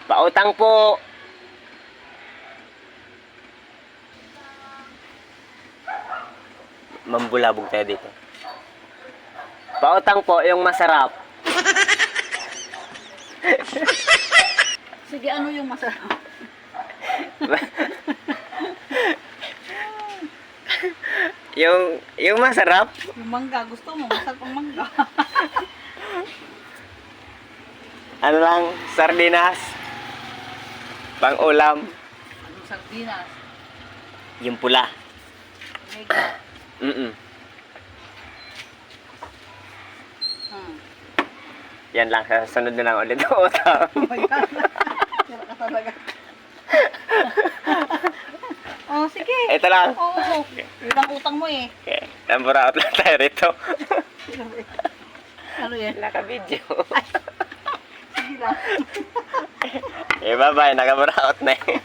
Pautang po. Mambulabog tayo dito. Pautang po yung masarap. Sige, ano yung masarap? yung masarap. Yung mangga, gusto mo, masarap ang mangga. Ano lang, sardinas. Pang ulam. Ano sardinas? Yung pula. Mega. Mm-mm. Yan lang, sunod na lang ulit ang utang. Oh my God. Kira ka talaga. Oh, sige. Ito lang. Oo. Ilang utang mo eh. Okay, number out lang tayo rito. Ano yan? Naka-video. Sige lang. Eh, bye-bye. Naka-out na eh.